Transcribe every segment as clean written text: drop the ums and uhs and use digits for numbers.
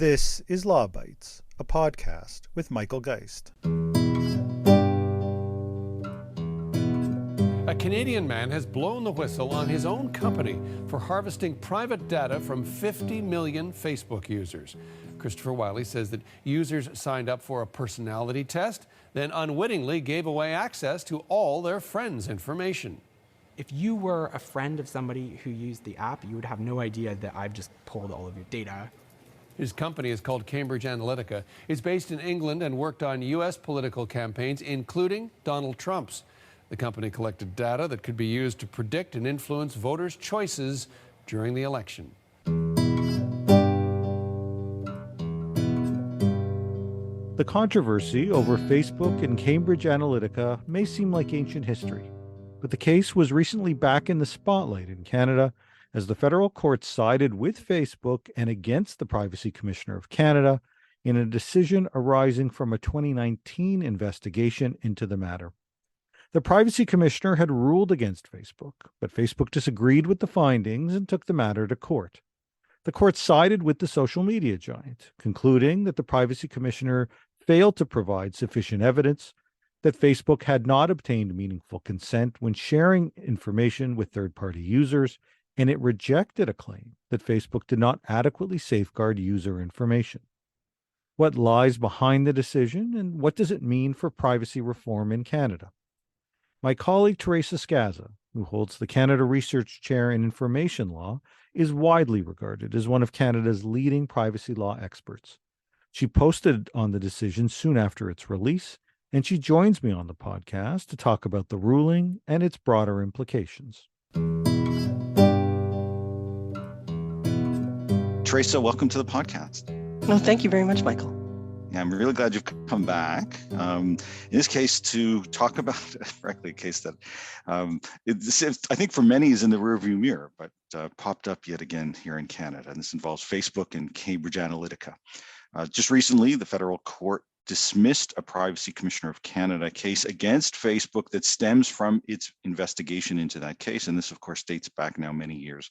This is Law Bites, a podcast with Michael Geist. A Canadian man has blown the whistle on his own company for harvesting private data from 50 million Facebook users. Christopher Wiley says that users signed up for a personality test, then unwittingly gave away access to all their friends' information. If you were a friend of somebody who used the app, you would have no idea that I've just pulled all of your data. His company is called Cambridge Analytica. It's based in England and worked on U.S. political campaigns, including Donald Trump's. The company collected data that could be used to predict and influence voters' choices during the election. The controversy over Facebook and Cambridge Analytica may seem like ancient history, but the case was recently back in the spotlight in Canada as the federal court sided with Facebook and against the Privacy Commissioner of Canada in a decision arising from a 2019 investigation into the matter. The Privacy Commissioner had ruled against Facebook, but Facebook disagreed with the findings and took the matter to court. The court sided with the social media giant, concluding that the Privacy Commissioner failed to provide sufficient evidence that Facebook had not obtained meaningful consent when sharing information with third-party users, and it rejected a claim that Facebook did not adequately safeguard user information. What lies behind the decision, and what does it mean for privacy reform in Canada? My colleague Teresa Scassa, who holds the Canada Research Chair in Information Law, is widely regarded as one of Canada's leading privacy law experts. She posted on the decision soon after its release, and she joins me on the podcast to talk about the ruling and its broader implications. Teresa, welcome to the podcast. No, thank you very much, Michael. Yeah, I'm really glad you've come back. In this case, to talk about, frankly, a case that I think for many is in the rearview mirror, but popped up yet again here in Canada. And this involves Facebook and Cambridge Analytica. Just recently, the federal court dismissed a Privacy Commissioner of Canada case against Facebook that stems from its investigation into that case. And this, of course, dates back now many years.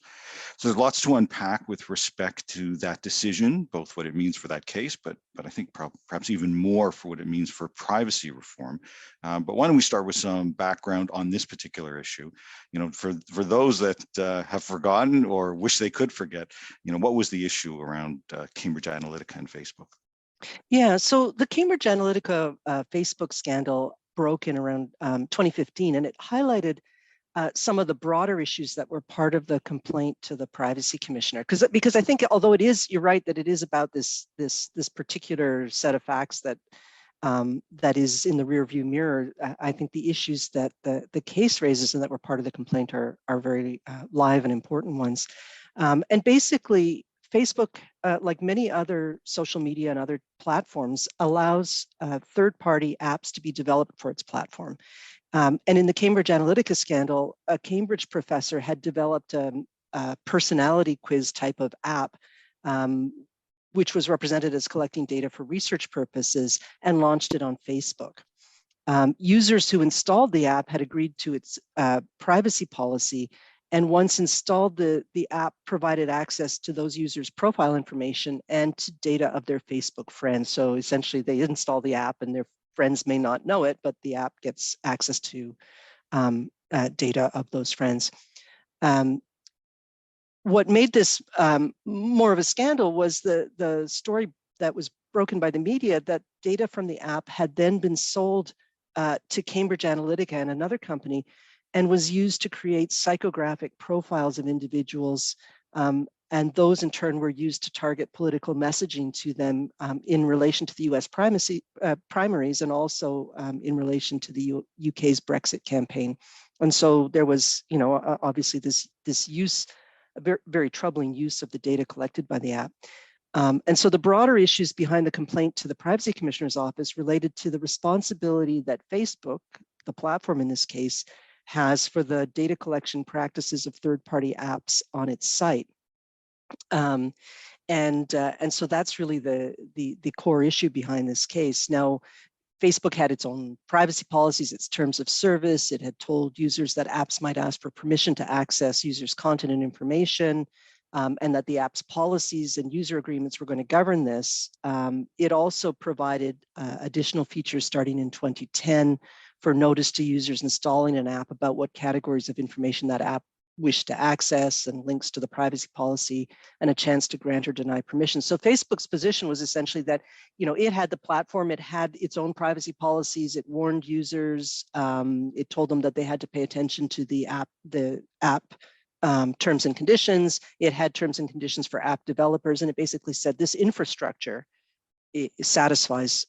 So there's lots to unpack with respect to that decision, both what it means for that case, but I think perhaps even more for what it means for privacy reform. But why don't we start with some background on this particular issue? You know, for those that have forgotten or wish they could forget, you know, what was the issue around Cambridge Analytica and Facebook? Yeah, so the Cambridge Analytica Facebook scandal broke in around 2015, and it highlighted some of the broader issues that were part of the complaint to the Privacy Commissioner. Because I think, although it is, you're right that it is about this particular set of facts that that is in the rearview mirror. I think the issues that the case raises and that were part of the complaint are very live and important ones. And basically, Facebook, like many other social media and other platforms, allows third-party apps to be developed for its platform. And in the Cambridge Analytica scandal, a Cambridge professor had developed a personality quiz type of app, which was represented as collecting data for research purposes, and launched it on Facebook. Users who installed the app had agreed to its privacy policy, and once installed, the app provided access to those users' profile information and to data of their Facebook friends. So essentially, they install the app and their friends may not know it, but the app gets access to data of those friends. What made this more of a scandal was the story that was broken by the media that data from the app had then been sold to Cambridge Analytica and another company, and was used to create psychographic profiles of individuals, and those in turn were used to target political messaging to them in relation to the US primaries, and also in relation to the UK's Brexit campaign. And so there was, you know, obviously this use, a very, very troubling use of the data collected by the app. And so the broader issues behind the complaint to the Privacy Commissioner's office related to the responsibility that Facebook, the platform in this case, has for the data collection practices of third-party apps on its site. And so that's really the core issue behind this case. Now, Facebook had its own privacy policies, its terms of service. It had told users that apps might ask for permission to access users' content and information. and that the app's policies and user agreements were going to govern this. It also provided additional features starting in 2010 for notice to users installing an app about what categories of information that app wished to access, and links to the privacy policy, and a chance to grant or deny permission. So Facebook's position was essentially that, it had the platform, it had its own privacy policies, it warned users, it told them that they had to pay attention to the app terms and conditions. It had terms and conditions for app developers, and it basically said this infrastructure satisfies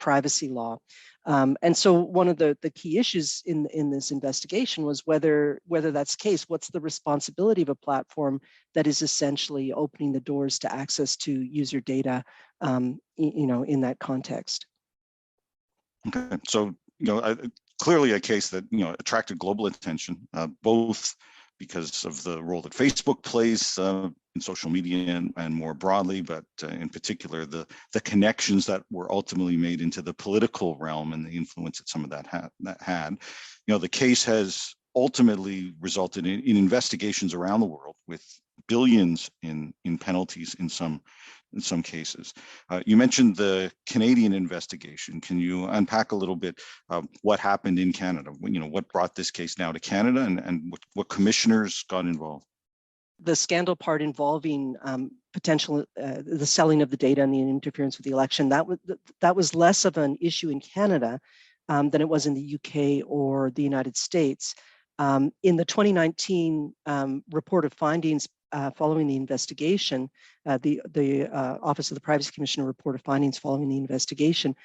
privacy law. And so one of the key issues in this investigation was whether that's the case. What's the responsibility of a platform that is essentially opening the doors to access to user data, in that context? Okay, so clearly a case that attracted global attention, both because of the role that Facebook plays in social media and more broadly, but in particular the connections that were ultimately made into the political realm and the influence that some of that had. The case has ultimately resulted in investigations around the world with billions in penalties in some cases. You mentioned the Canadian investigation. Can you unpack a little bit what happened in Canada? What brought this case now to Canada, and what commissioners got involved? The scandal part involving potential the selling of the data and the interference with the election, that was less of an issue in Canada than it was in the UK or the United States. In the 2019 report of findings following the investigation, the Office of the Privacy Commissioner report of findings following the investigation,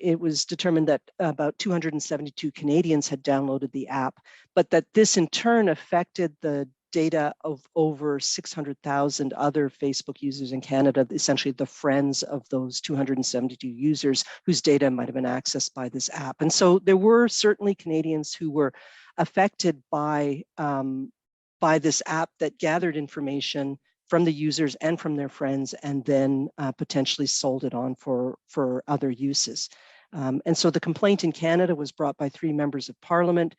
it was determined that about 272 Canadians had downloaded the app, but that this in turn affected the data of over 600,000 other Facebook users in Canada, essentially the friends of those 272 users whose data might have been accessed by this app. And so there were certainly Canadians who were affected by this app that gathered information from the users and from their friends, and then potentially sold it on for other uses. And so the complaint in Canada was brought by 3 members of Parliament,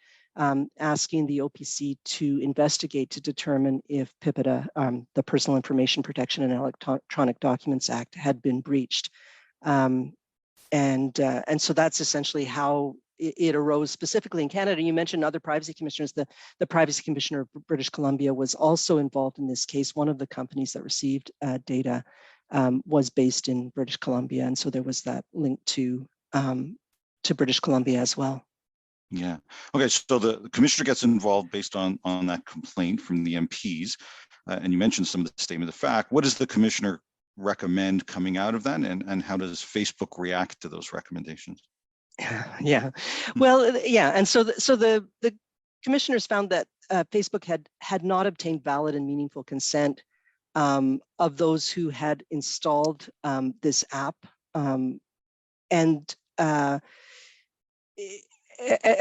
asking the OPC to investigate to determine if PIPEDA, the Personal Information Protection and Electronic Documents Act, had been breached. And so that's essentially how it arose specifically in Canada. You mentioned other privacy commissioners. The Privacy Commissioner of British Columbia was also involved in this case. One of the companies that received data was based in British Columbia, and so there was that link to British Columbia as well. Yeah. Okay. So the commissioner gets involved based on that complaint from the MPs, and you mentioned some of the statement of fact. What does the commissioner recommend coming out of that, and how does Facebook react to those recommendations? Yeah, well, yeah, and so the commissioners found that Facebook had not obtained valid and meaningful consent of those who had installed this app, and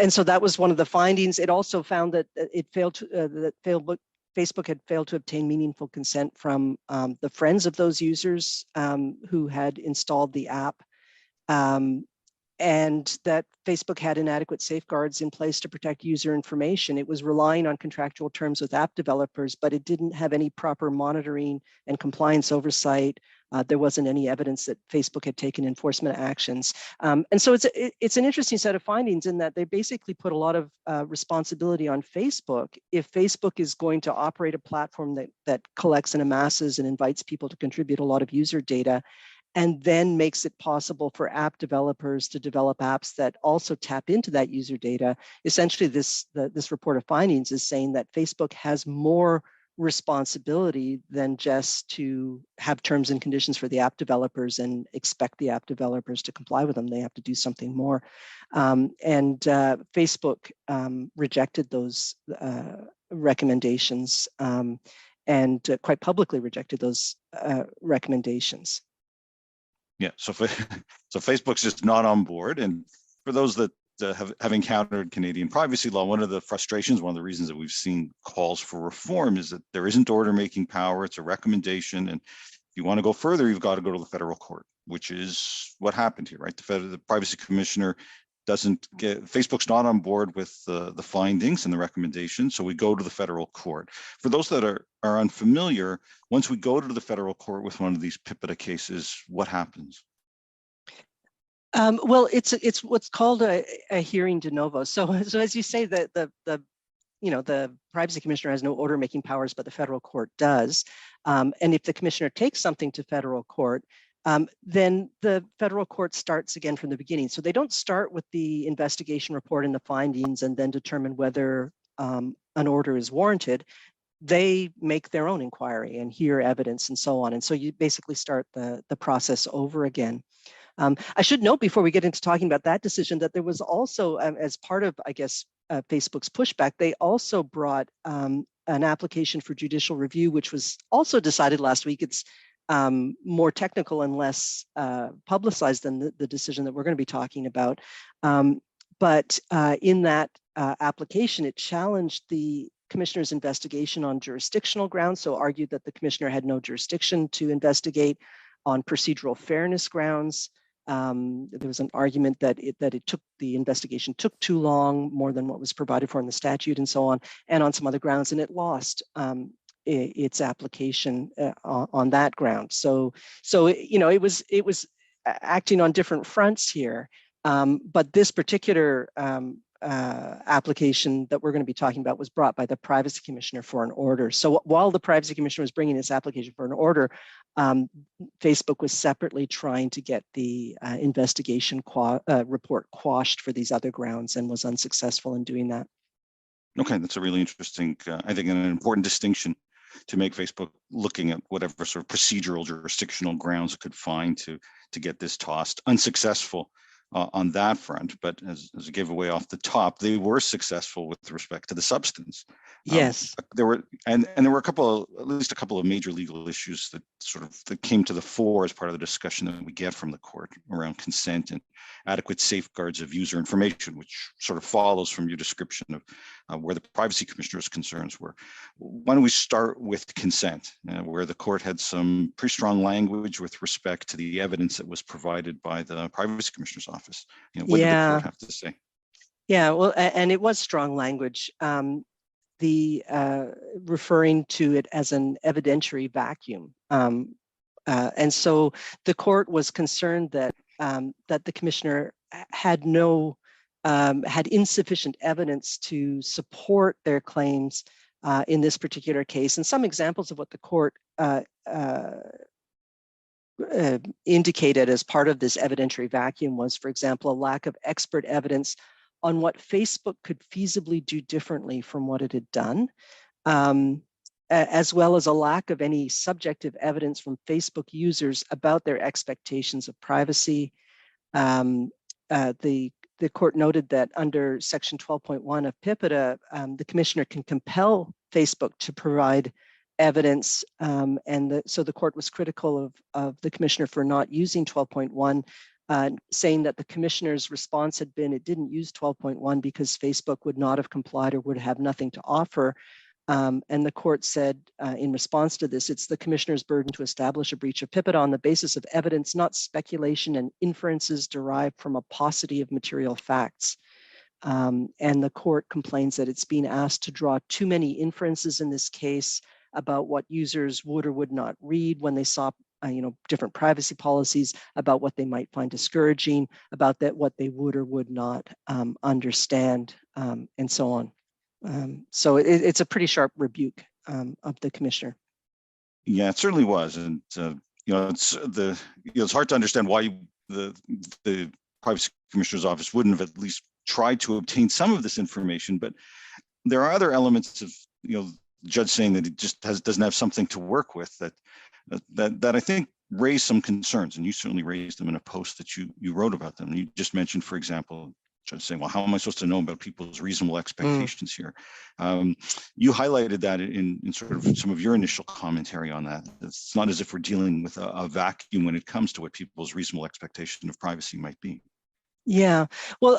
so that was one of the findings. It also found that Facebook had failed to obtain meaningful consent from the friends of those users who had installed the app, and that Facebook had inadequate safeguards in place to protect user information. It was relying on contractual terms with app developers, but it didn't have any proper monitoring and compliance oversight. There wasn't any evidence that Facebook had taken enforcement actions. And so it's an interesting set of findings in that they basically put a lot of responsibility on Facebook. If Facebook is going to operate a platform that collects and amasses and invites people to contribute a lot of user data, and then makes it possible for app developers to develop apps that also tap into that user data. Essentially, this report of findings is saying that Facebook has more responsibility than just to have terms and conditions for the app developers and expect the app developers to comply with them. They have to do something more. Facebook rejected those recommendations and quite publicly rejected those recommendations. Yeah, so Facebook's just not on board. And for those that have encountered Canadian privacy law, one of the frustrations, one of the reasons that we've seen calls for reform is that there isn't order-making power. It's a recommendation, and if you want to go further, you've got to go to the federal court, which is what happened here, right? The Privacy Commissioner doesn't get, Facebook's not on board with the findings and the recommendations, so we go to the federal court. For those that are unfamiliar, once we go to the federal court with one of these PIPEDA cases, what happens? Well, it's what's called a hearing de novo. So as you say, the privacy commissioner has no order making powers, but the federal court does. And if the commissioner takes something to federal court, then the federal court starts again from the beginning. So they don't start with the investigation report and the findings and then determine whether an order is warranted. They make their own inquiry and hear evidence and so on. And so you basically start the process over again. I should note before we get into talking about that decision that there was also, as part of, I guess, Facebook's pushback, they also brought an application for judicial review, which was also decided last week. It's more technical and less publicized than the decision that we're going to be talking about. But in that application, it challenged the commissioner's investigation on jurisdictional grounds, so argued that the commissioner had no jurisdiction to investigate. On procedural fairness grounds, there was an argument that the investigation took too long, more than what was provided for in the statute, and so on, and on some other grounds, and it lost its application on that ground. So it was acting on different fronts here, but this particular application that we're going to be talking about was brought by the privacy commissioner for an order. So while the privacy commissioner was bringing this application for an order, Facebook was separately trying to get the investigation report quashed for these other grounds and was unsuccessful in doing that. Okay, that's a really interesting, I think, an important distinction to make. Facebook looking at whatever sort of procedural jurisdictional grounds it could find to get this tossed, unsuccessful on that front. But as a giveaway off the top, they were successful with respect to the substance. Yes. There were there were at least a couple of major legal issues that came to the fore as part of the discussion that we get from the court around consent and adequate safeguards of user information, which sort of follows from your description of where the privacy commissioner's concerns were. Why don't we start with consent, where the court had some pretty strong language with respect to the evidence that was provided by the privacy commissioner's office. What did the court have to say? Yeah, well, and it was strong language. Referring to it as an evidentiary vacuum. And so the court was concerned that the commissioner had insufficient evidence to support their claims in this particular case. And some examples of what the court indicated as part of this evidentiary vacuum was, for example, a lack of expert evidence on what Facebook could feasibly do differently from what it had done, as well as a lack of any subjective evidence from Facebook users about their expectations of privacy. The court noted that under Section 12.1 of PIPEDA, the commissioner can compel Facebook to provide evidence, so the court was critical of the commissioner for not using 12.1. Saying that the commissioner's response had been it didn't use 12.1 because Facebook would not have complied or would have nothing to offer. And the court said in response to this, it's the commissioner's burden to establish a breach of PIPEDA on the basis of evidence, not speculation and inferences derived from a paucity of material facts. And the court complains that it's being asked to draw too many inferences in this case about what users would or would not read when they saw different privacy policies, about what they might find discouraging, about what they would or would not understand, and so on. So it's a pretty sharp rebuke of the commissioner. Yeah, it certainly was, and it's hard to understand why the privacy commissioner's office wouldn't have at least tried to obtain some of this information. But there are other elements of the judge saying that he just doesn't have something to work with that I think raised some concerns, and you certainly raised them in a post that you wrote about them. You just mentioned, for example, judge saying, well, how am I supposed to know about people's reasonable expectations here? You highlighted that in sort of some of your initial commentary on that. It's not as if we're dealing with a vacuum when it comes to what people's reasonable expectation of privacy might be. Yeah, well,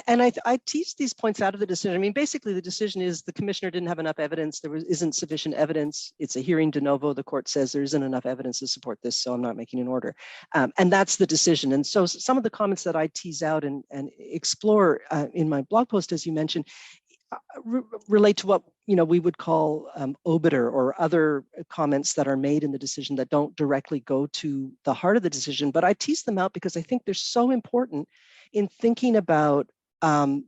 and I teased these points out of the decision. I mean, basically, the decision is the commissioner didn't have enough evidence. There isn't sufficient evidence. It's a hearing de novo. The court says there isn't enough evidence to support this, so I'm not making an order. And that's the decision. And so some of the comments that I tease out and explore in my blog post, as you mentioned, relate to what we would call obiter or other comments that are made in the decision that don't directly go to the heart of the decision. But I tease them out because I think they're so important in thinking about the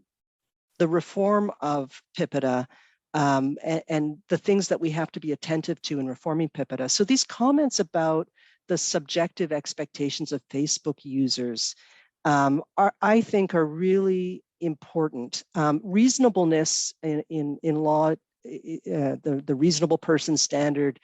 reform of PIPEDA and the things that we have to be attentive to in reforming PIPEDA. So these comments about the subjective expectations of Facebook users I think are really important. Reasonableness in law, the reasonable person standard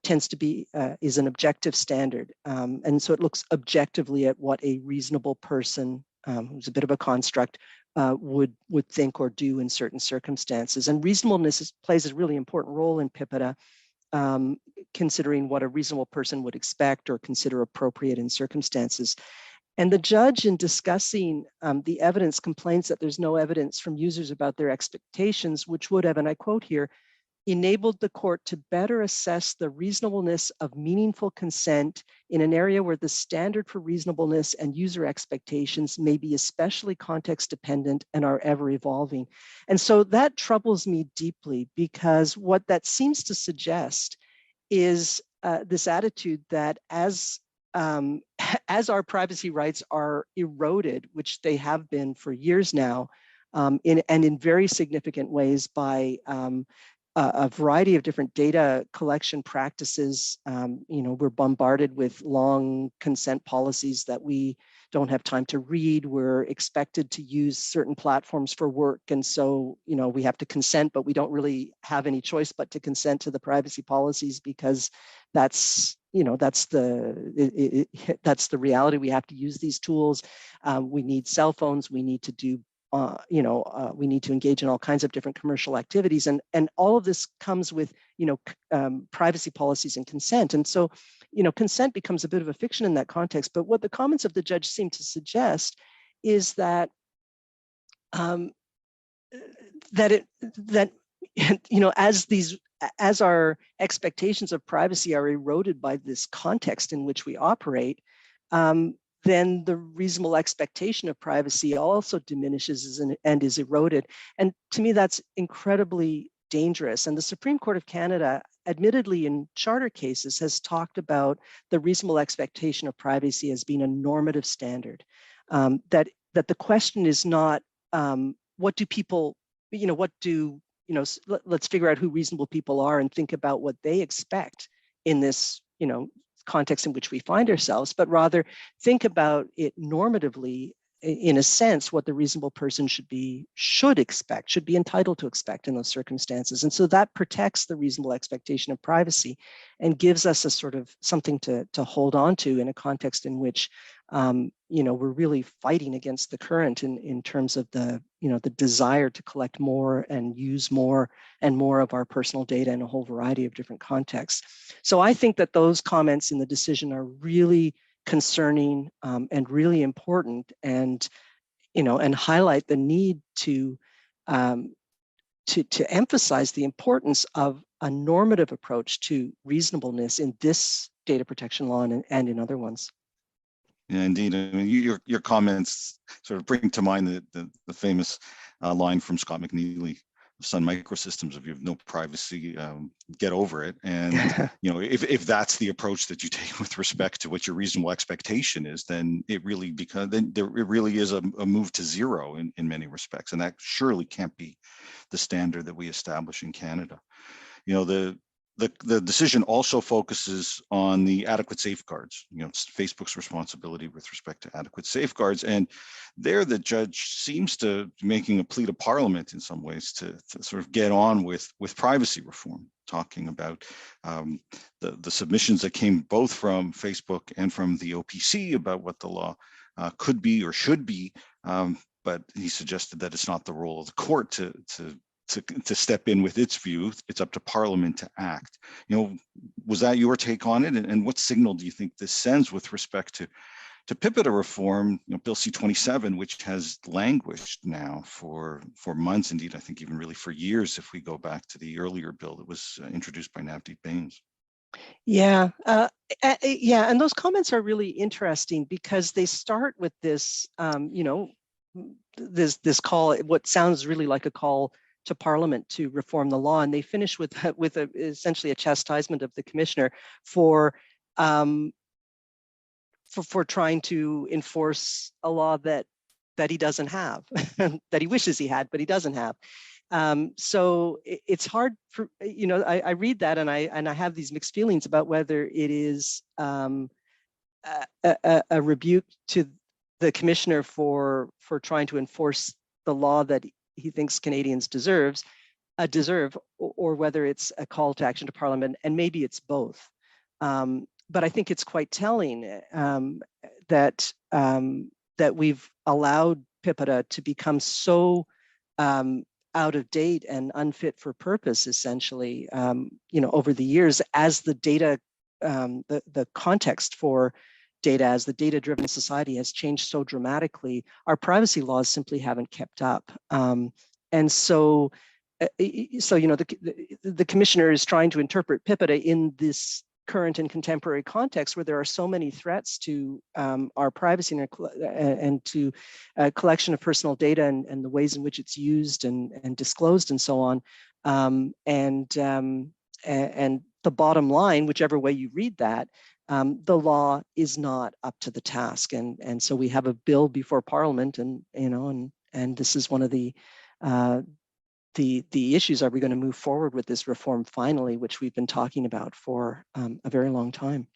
tends to be is an objective standard, and so it looks objectively at what a reasonable person, who's a bit of a construct, would think or do in certain circumstances. And reasonableness plays a really important role in PIPEDA, considering what a reasonable person would expect or consider appropriate in circumstances. And the judge, in discussing the evidence, complains that there's no evidence from users about their expectations, which would have, and I quote here, enabled the court to better assess the reasonableness of meaningful consent in an area where the standard for reasonableness and user expectations may be especially context dependent and are ever evolving. And so that troubles me deeply, because what that seems to suggest is this attitude that as our privacy rights are eroded, which they have been for years now, in very significant ways by a variety of different data collection practices. We're bombarded with long consent policies that we don't have time to read. We're expected to use certain platforms for work. And so, we have to consent, but we don't really have any choice but to consent to the privacy policies, because that's the reality. We have to use these tools. We need cell phones. We need to do, we need to engage in all kinds of different commercial activities, and all of this comes with, privacy policies and consent. And so, consent becomes a bit of a fiction in that context. But what the comments of the judge seem to suggest is that as our expectations of privacy are eroded by this context in which we operate, then the reasonable expectation of privacy also diminishes and is eroded. And to me, that's incredibly dangerous. And the Supreme Court of Canada, admittedly in charter cases, has talked about the reasonable expectation of privacy as being a normative standard. That the question is not what do people, let's figure out who reasonable people are and think about what they expect in this, context in which we find ourselves, but rather think about it normatively, in a sense, what the reasonable person should be entitled to expect in those circumstances. And so that protects the reasonable expectation of privacy and gives us a sort of something to hold on to in a context in which, we're really fighting against the current in terms of the desire to collect more and use more and more of our personal data in a whole variety of different contexts. So I think that those comments in the decision are really concerning and really important, and highlight the need to emphasize the importance of a normative approach to reasonableness in this data protection law and in other ones. Yeah, indeed. I mean, your comments sort of bring to mind the famous line from Scott McNeely of Sun Microsystems: if you have no privacy, get over it. And if that's the approach that you take with respect to what your reasonable expectation is, then it really is a move to zero in many respects, and that surely can't be the standard that we establish in Canada. The decision also focuses on the adequate safeguards. It's Facebook's responsibility with respect to adequate safeguards, and there the judge seems to be making a plea to Parliament in some ways to sort of get on with privacy reform, talking about the submissions that came both from Facebook and from the OPC about what the law could be or should be, but he suggested that it's not the role of the court to step in with its view. It's up to Parliament to act. Was that your take on it? And what signal do you think this sends with respect to to PIPEDA reform, Bill C-27, which has languished now for months, indeed, I think even really for years, if we go back to the earlier bill that was introduced by Navdeep Bains. Yeah, yeah, and those comments are really interesting because they start with this, this call, what sounds really like a call to Parliament to reform the law, and they finish with essentially a chastisement of the commissioner for trying to enforce a law that he doesn't have, that he wishes he had, but he doesn't have. So it's hard for, I read that and I have these mixed feelings about whether it is a rebuke to the commissioner for trying to enforce the law that he thinks Canadians deserve, or whether it's a call to action to Parliament, and maybe it's both. But I think it's quite telling that we've allowed PIPEDA to become so out of date and unfit for purpose, essentially, over the years, as the data, the context for data, as the data-driven society has changed so dramatically, our privacy laws simply haven't kept up. And so, the commissioner is trying to interpret PIPEDA in this current and contemporary context where there are so many threats to our privacy and to collection of personal data and the ways in which it's used and disclosed and so on. And the bottom line, whichever way you read that, the law is not up to the task. And so we have a bill before Parliament, and this is one of the issues. Are we going to move forward with this reform finally, which we've been talking about for a very long time?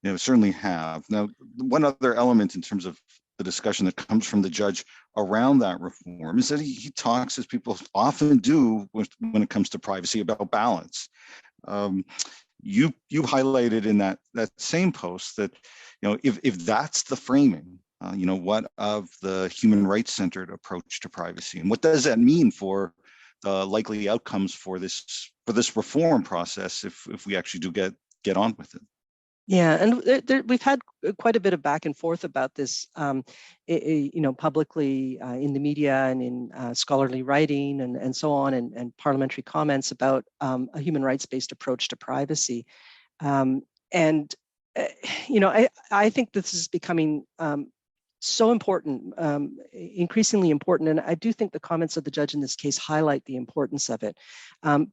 Yeah, we certainly have. Now, one other element in terms of the discussion that comes from the judge around that reform is that he talks, as people often do when it comes to privacy, about balance. You highlighted in that same post that, if that's the framing, what of the human rights centered approach to privacy, and what does that mean for the likely outcomes for this reform process if we actually do get on with it? Yeah, and we've had quite a bit of back and forth about this, publicly in the media and in scholarly writing and so on, and parliamentary comments about a human rights-based approach to privacy. I think this is becoming so important, increasingly important, and I do think the comments of the judge in this case highlight the importance of it,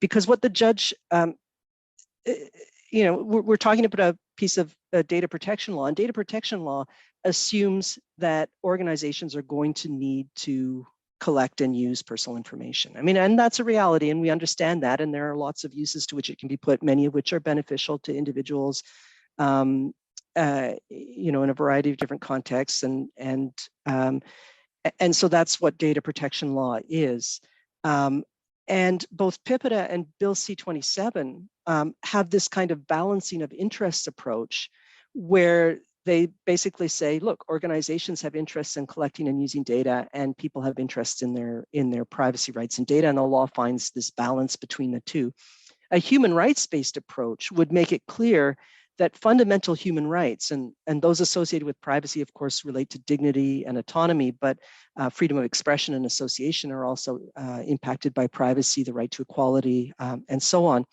because what the judge we're talking about a piece of data protection law, and data protection law assumes that organizations are going to need to collect and use personal information. I mean, and that's a reality, and we understand that, and there are lots of uses to which it can be put, many of which are beneficial to individuals, in a variety of different contexts, and so that's what data protection law is. And both PIPEDA and Bill C-27 have this kind of balancing of interests approach, where they basically say, look, organizations have interests in collecting and using data, and people have interests in their privacy rights and data, and the law finds this balance between the two. A human rights-based approach would make it clear that fundamental human rights, and those associated with privacy, of course, relate to dignity and autonomy, but freedom of expression and association are also impacted by privacy, the right to equality, and so on.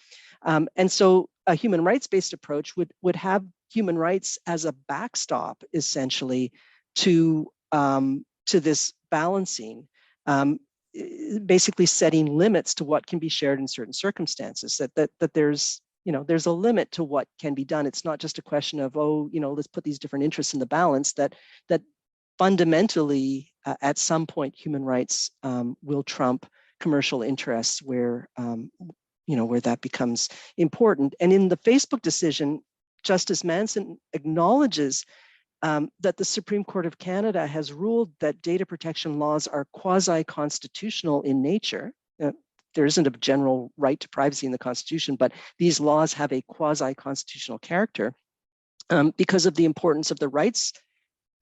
And so a human rights-based approach would have human rights as a backstop, essentially, to this balancing, basically setting limits to what can be shared in certain circumstances, that there's a limit to what can be done. It's not just a question of, let's put these different interests in the balance, that fundamentally, at some point, human rights will trump commercial interests where that becomes important. And in the Facebook decision, Justice Manson acknowledges that the Supreme Court of Canada has ruled that data protection laws are quasi-constitutional in nature. There isn't a general right to privacy in the Constitution, but these laws have a quasi-constitutional character because of the importance of the rights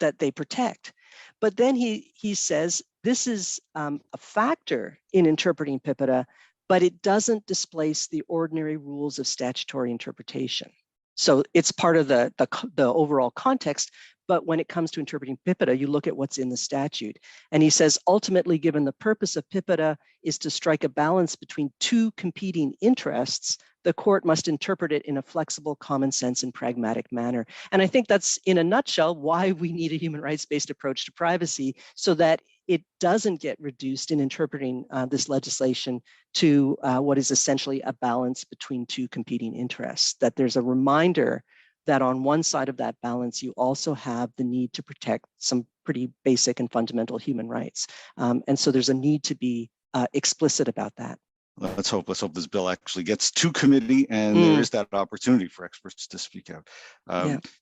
that they protect. But then he says this is a factor in interpreting PIPEDA, but it doesn't displace the ordinary rules of statutory interpretation. So it's part of the overall context. But when it comes to interpreting PIPEDA, you look at what's in the statute. And he says, ultimately, given the purpose of PIPEDA is to strike a balance between two competing interests, the court must interpret it in a flexible, common sense, and pragmatic manner. And I think that's, in a nutshell, why we need a human rights-based approach to privacy, so that it doesn't get reduced in interpreting this legislation to what is essentially a balance between two competing interests, that there's a reminder that on one side of that balance, you also have the need to protect some pretty basic and fundamental human rights. And so there's a need to be explicit about that. Let's hope this bill actually gets to committee and there is that opportunity for experts to speak out.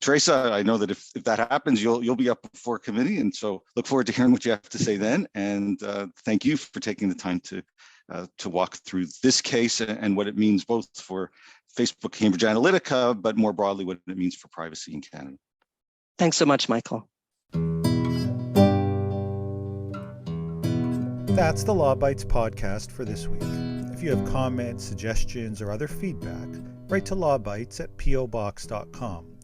Teresa, I know that if that happens, you'll be up before committee, and so look forward to hearing what you have to say then. And thank you for taking the time to walk through this case and what it means both for Facebook Cambridge Analytica, but more broadly what it means for privacy in Canada. Thanks so much, Michael. That's the Law Bites podcast for this week. If you have comments, suggestions, or other feedback, write to lawbites@pobox.com.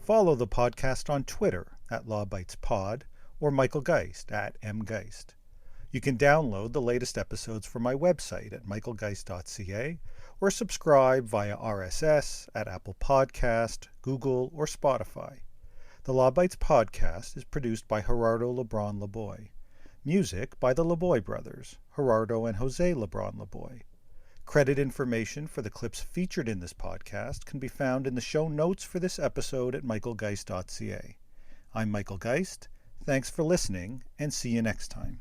Follow the podcast on Twitter @LawBitesPod or Michael Geist @mgeist. You can download the latest episodes from my website at michaelgeist.ca or subscribe via RSS at Apple Podcast, Google, or Spotify. The Law Bites podcast is produced by Gerardo Lebron Laboy. Music by the Laboy brothers, Gerardo and Jose Lebron Laboy. Credit information for the clips featured in this podcast can be found in the show notes for this episode at michaelgeist.ca. I'm Michael Geist. Thanks for listening, and see you next time.